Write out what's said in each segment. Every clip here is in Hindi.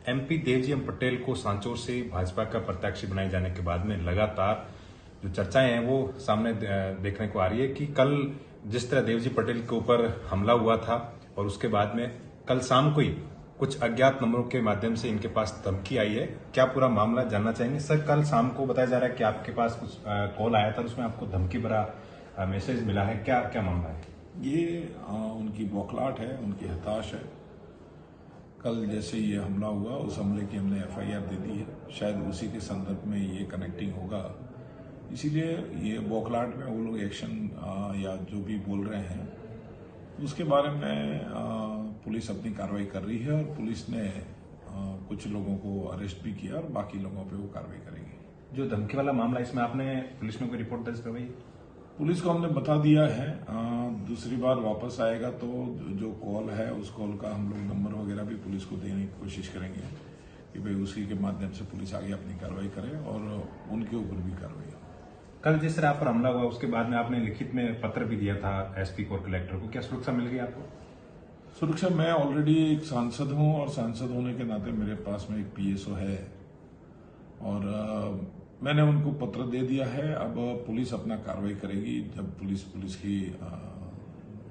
एमपी देवजी पटेल को सांचौर से भाजपा का प्रत्याशी बनाए जाने के बाद में लगातार जो चर्चाएं हैं वो सामने देखने को आ रही है कि कल जिस तरह देवजी पटेल के ऊपर हमला हुआ था और उसके बाद में कल शाम को ही कुछ अज्ञात नंबरों के माध्यम से इनके पास धमकी आई है। क्या पूरा मामला जानना चाहेंगे सर? कल शाम को बताया जा रहा है कि आपके पास कुछ कॉल आया था, उसमें आपको धमकी भरा मैसेज मिला है, क्या क्या मामला है? ये उनकी बौखलाहट है, उनकी हताश है। कल जैसे ये हमला हुआ, उस हमले की हमने एफआईआर दे दी है, शायद उसी के संदर्भ में ये कनेक्टिंग होगा, इसीलिए ये बौखलाहट में वो लोग एक्शन या जो भी बोल रहे हैं उसके बारे में पुलिस अपनी कार्रवाई कर रही है और पुलिस ने कुछ लोगों को अरेस्ट भी किया और बाकी लोगों पे वो कार्रवाई करेगी। जो धमकी वाला मामला, इसमें आपने पुलिस में कोई रिपोर्ट दर्ज करवाई? पुलिस को हमने बता दिया है, दूसरी बार वापस आएगा तो जो कॉल है उस कॉल का हम लोग नंबर वगैरह भी पुलिस को देने की कोशिश करेंगे कि भाई उसी के माध्यम से पुलिस आगे अपनी कार्रवाई करे और उनके ऊपर भी कार्रवाई हो। कल जिस तरह आप पर हमला हुआ उसके बाद में आपने लिखित में पत्र भी दिया था एसपी को और कलेक्टर को, क्या सुरक्षा मिल गई आपको? सुरक्षा, मैं ऑलरेडी एक सांसद हूं और सांसद होने के नाते मेरे पास में एक पीएसओ है और मैंने उनको पत्र दे दिया है। अब पुलिस अपना कार्रवाई करेगी, जब पुलिस की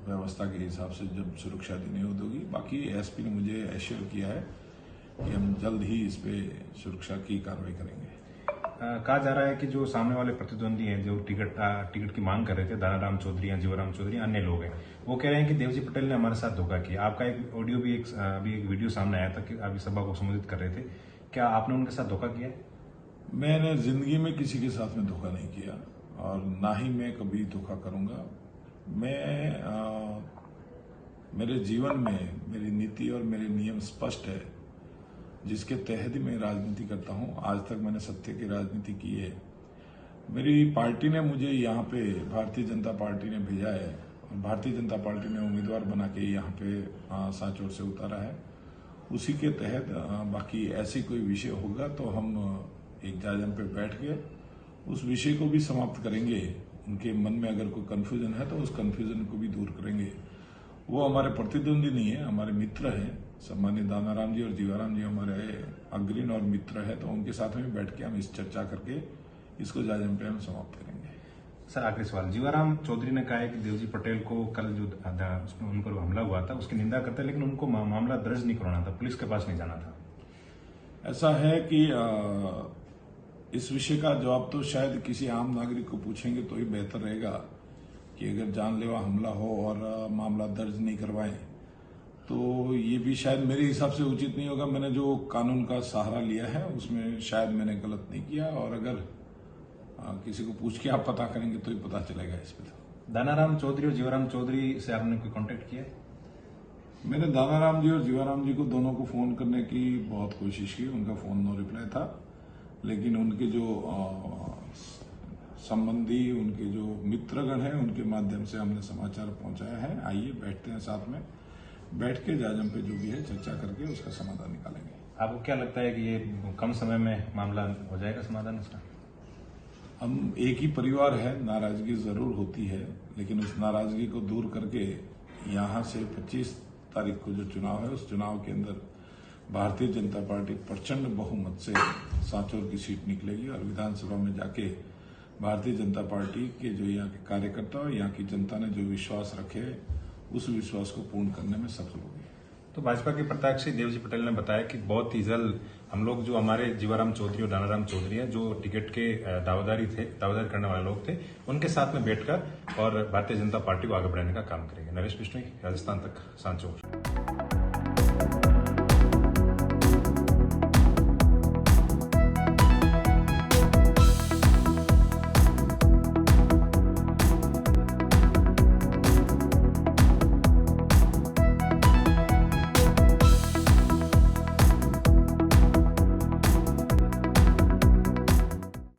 व्यवस्था के हिसाब से जब सुरक्षा देनी होगी। बाकी एसपी ने मुझे एश्योर किया है कि हम जल्द ही इस पे सुरक्षा की कार्रवाई करेंगे। कहा जा रहा है कि जो सामने वाले प्रतिद्वंदी हैं जो टिकट की मांग कर रहे थे, दानाराम चौधरी या जीवाराम चौधरी, अन्य लोग हैं, वो कह रहे हैं कि देवजी पटेल ने हमारे साथ धोखा किया। आपका एक ऑडियो भी अभी एक वीडियो सामने आया था कि अभी सभा को संबोधित कर रहे थे, क्या आपने उनके साथ धोखा किया? मैंने जिंदगी में किसी के साथ में धोखा नहीं किया और ना ही मैं कभी धोखा करूंगा। मेरे जीवन में मेरी नीति और मेरे नियम स्पष्ट है, जिसके तहत ही मैं राजनीति करता हूं। आज तक मैंने सत्य की राजनीति की है। मेरी पार्टी ने मुझे यहाँ पे, भारतीय जनता पार्टी ने भेजा है और भारतीय जनता पार्टी ने उम्मीदवार बना के यहाँ पे सांचौर से उतारा है। उसी के तहत बाकी ऐसी कोई विषय होगा तो हम एक जायजा पे बैठ के उस विषय को भी समाप्त करेंगे। उनके मन में अगर कोई कंफ्यूजन है तो उस कंफ्यूजन को भी दूर करेंगे। वो हमारे प्रतिद्वंदी नहीं है, हमारे मित्र हैं। सम्मानित दानाराम जी और जीवाराम जी हमारे अग्रणी और मित्र है, तो उनके साथ में बैठ के हम इस चर्चा करके इसको जायजा पे हम समाप्त करेंगे। सर, आखिरी सवाल, जीवाराम चौधरी ने कहा है कि देवजी पटेल को कल जो उसमें उन पर हमला हुआ था उसकी निंदा करते हैं, लेकिन उनको मामला दर्ज नहीं कराना था, पुलिस के पास नहीं जाना था। ऐसा है कि इस विषय का जवाब तो शायद किसी आम नागरिक को पूछेंगे तो ही बेहतर रहेगा कि अगर जानलेवा हमला हो और मामला दर्ज नहीं करवाएं तो ये भी शायद मेरे हिसाब से उचित नहीं होगा। मैंने जो कानून का सहारा लिया है उसमें शायद मैंने गलत नहीं किया और अगर किसी को पूछ के आप पता करेंगे तो ही पता चलेगा इस पे। दानाराम चौधरी और जीवाराम चौधरी से आपने कोई कांटेक्ट किया? मैंने दानाराम जी और जीवाराम जी को दोनों को फोन करने की बहुत कोशिश की, उनका फोन नो रिप्लाई था, लेकिन उनके जो संबंधी, उनके जो मित्रगण हैं, उनके माध्यम से हमने समाचार पहुंचाया है। आइए बैठते हैं, साथ में बैठ के जायजा पे जो भी है चर्चा करके उसका समाधान निकालेंगे। आपको क्या लगता है कि ये कम समय में मामला हो जाएगा समाधान इसका? हम एक ही परिवार है, नाराजगी जरूर होती है, लेकिन उस नाराजगी को दूर करके यहाँ से 25 तारीख को जो चुनाव है उस चुनाव के अंदर भारतीय जनता पार्टी प्रचंड बहुमत से सांचौर की सीट निकलेगी और विधानसभा में जाके भारतीय जनता पार्टी के जो यहाँ के कार्यकर्ता और यहाँ की जनता ने जो विश्वास रखे उस विश्वास को पूर्ण करने में सफल होगी। तो भाजपा के प्रत्याशी देवजी पटेल ने बताया कि बहुत ही जल्द हम लोग, जो हमारे जीवाराम चौधरी और दानाराम चौधरी है, जो टिकट के दावेदारी करने वाले लोग थे, उनके साथ में बैठकर और भारतीय जनता पार्टी को आगे बढ़ाने का काम करेंगे। नरेश बिश्नोई, राजस्थान तक, सांचौर।